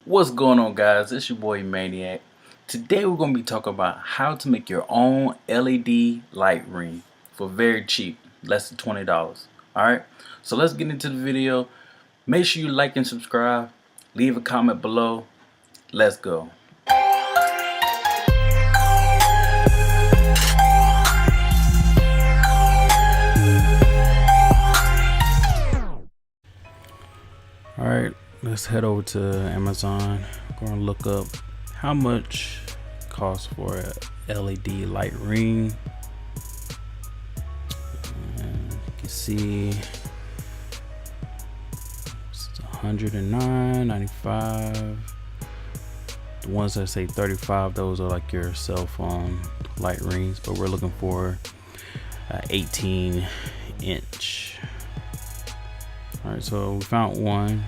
What's going on, guys? It's your boy Maniac. Today we're going to be talking about how to make your own LED light ring for very cheap, less than $20. Alright, so let's get into the video. Make sure you like and subscribe. Leave a comment below. Let's go. Alright, let's head over to Amazon. We're going to look up how much it costs for a LED light ring. And you can see it's $109.95. The ones that say $35, those are like your cell phone light rings, but we're looking for 18 inch. Alright, so we found one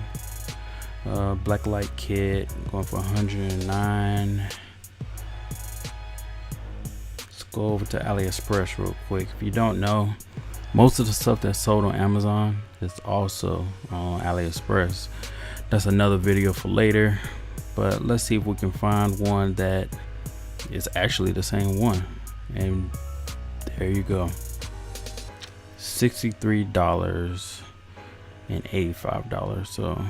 black light kit going for $109. Let's go over to AliExpress real quick. If you don't know, most of the stuff that's sold on Amazon is also on AliExpress. That's another video for later, but let's see if we can find one that is actually the same one. And there you go, $63 and $85. So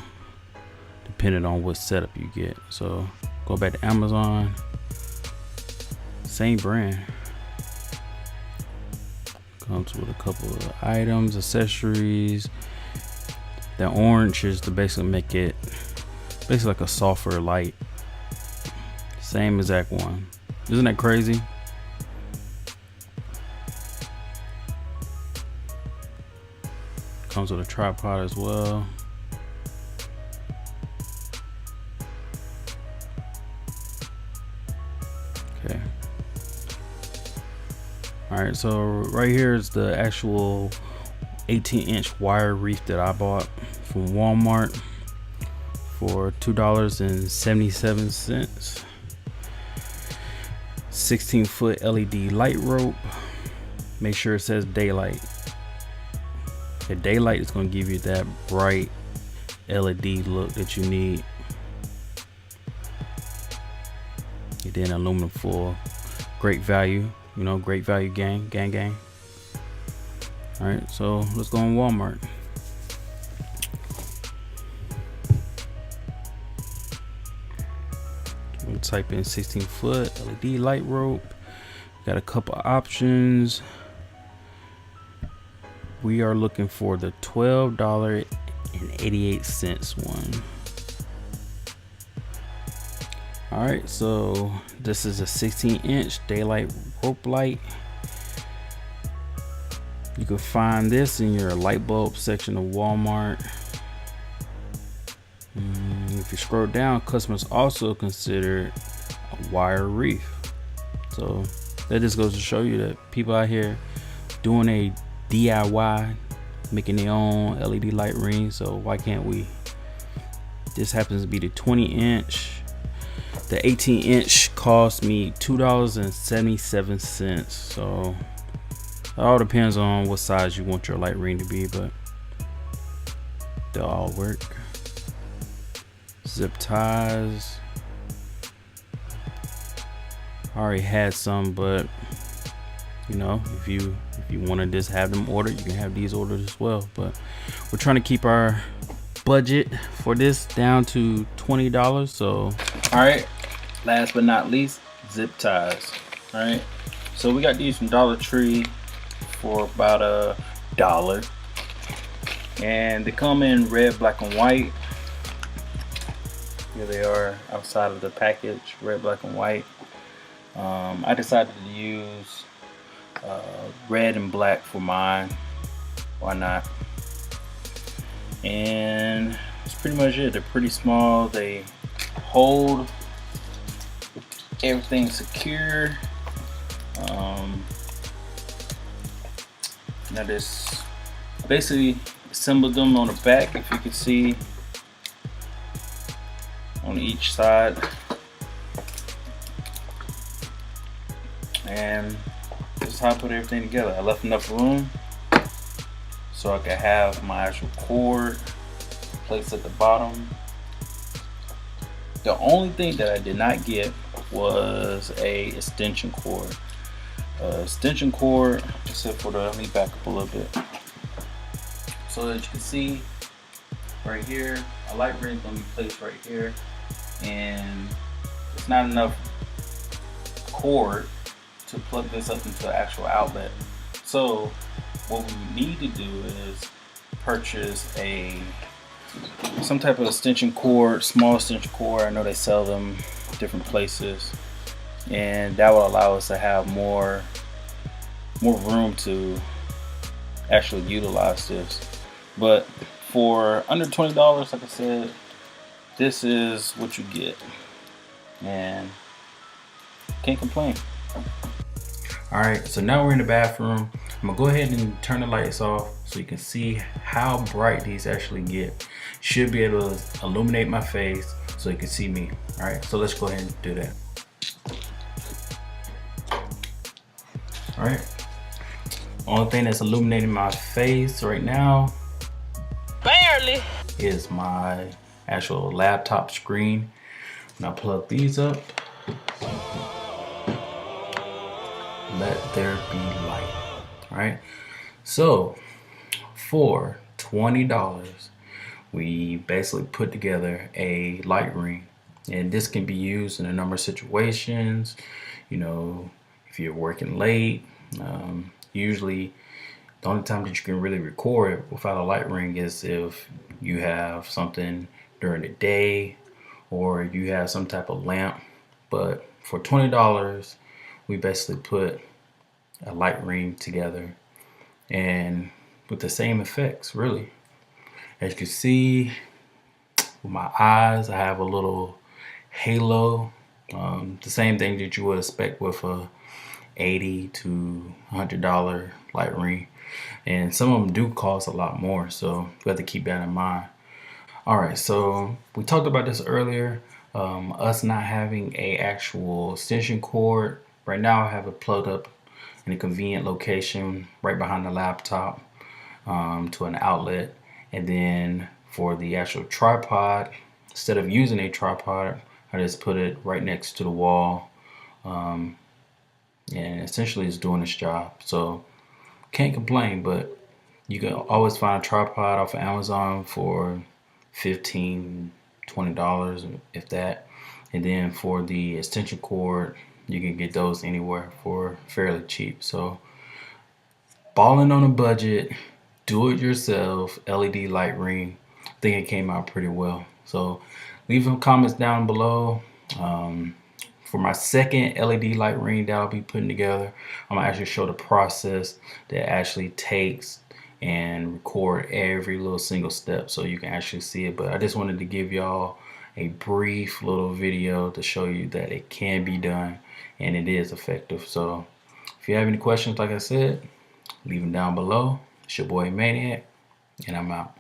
depending on what setup you get. So go back to Amazon, same brand, comes with a couple of items, accessories. The orange is to basically make it basically like a softer light. Same exact one. Isn't that crazy? Comes with a tripod as well. Okay. All right, so right here is the actual 18-inch wire wreath that I bought from Walmart for $2.77. 16-foot LED light rope. Make sure it says daylight. The daylight is going to give you that bright LED look that you need. And then aluminum foil, great value, you know, great value, gang. All right, so let's go on Walmart. We'll type in 16-foot LED light rope. Got a couple options. We are looking for the $12.88 one. All right, so this is a 16-inch daylight rope light. You can find this in your light bulb section of Walmart. If you scroll down, customers also consider a wire wreath. So that just goes to show you that people out here doing a DIY, making their own LED light ring. So why can't we? This happens to be the 20-inch. The 18-inch cost me $2.77. So it all depends on what size you want your light ring to be, but they'll all work. Zip ties. I already had some, but you know, if you want to just have them ordered, you can have these ordered as well. But we're trying to keep our budget for this down to $20. So all right, last but not least, zip ties. All right, so we got these from Dollar Tree for about $1, and they come in red, black, and white. Here they are outside of the package, red, black, and white. I decided to use red and black for mine. Why not? And that's pretty much it. They're pretty small. They hold everything secure. Now this basically assembled them on the back, if you can see, on each side. And this is how I put everything together. I left enough room so I could have my actual cord placed at the bottom. The only thing that I did not get was a extension cord. Extension cord, except for the, let me back up a little bit. So as you can see right here, a light ring is going to be placed right here, and it's not enough cord to plug this up into an actual outlet. So what we need to do is purchase some type of extension cord, small extension cord. I know they sell them different places, and that will allow us to have more room to actually utilize this. But for under $20, like I said, this is what you get, and can't complain. All right, so now we're in the bathroom. I'm gonna go ahead and turn the lights off so you can see how bright these actually get. Should be able to illuminate my face so you can see me. All right, so let's go ahead and do that. All right, only thing that's illuminating my face right now, barely, is my actual laptop screen. Now plug these up. Let there be light. All right, so for $20 we basically put together a light ring, and this can be used in a number of situations. You know, if you're working late, usually the only time that you can really record without a light ring is if you have something during the day or you have some type of lamp. But for $20 we basically put a light ring together, and with the same effects, really. As you can see with my eyes, I have a little halo, the same thing that you would expect with a $80 to $100 light ring, and some of them do cost a lot more, so you have to keep that in mind. All right, so we talked about this earlier, us not having a actual extension cord. Right now I have it plugged up in a convenient location right behind the laptop, to an outlet. And then for the actual tripod, instead of using a tripod, I just put it right next to the wall, and essentially it's doing its job. So can't complain, but you can always find a tripod off of Amazon for $15, $20, if that. And then for the extension cord, you can get those anywhere for fairly cheap. So balling on a budget, do it yourself LED light ring. I think it came out pretty well. So leave some comments down below. For my second LED light ring that I'll be putting together, I'm gonna actually show the process that actually takes and record every little single step so you can actually see it. But I just wanted to give y'all a brief little video to show you that it can be done and it is effective. So if you have any questions, like I said, leave them down below. It's your boy Maniac, and I'm out.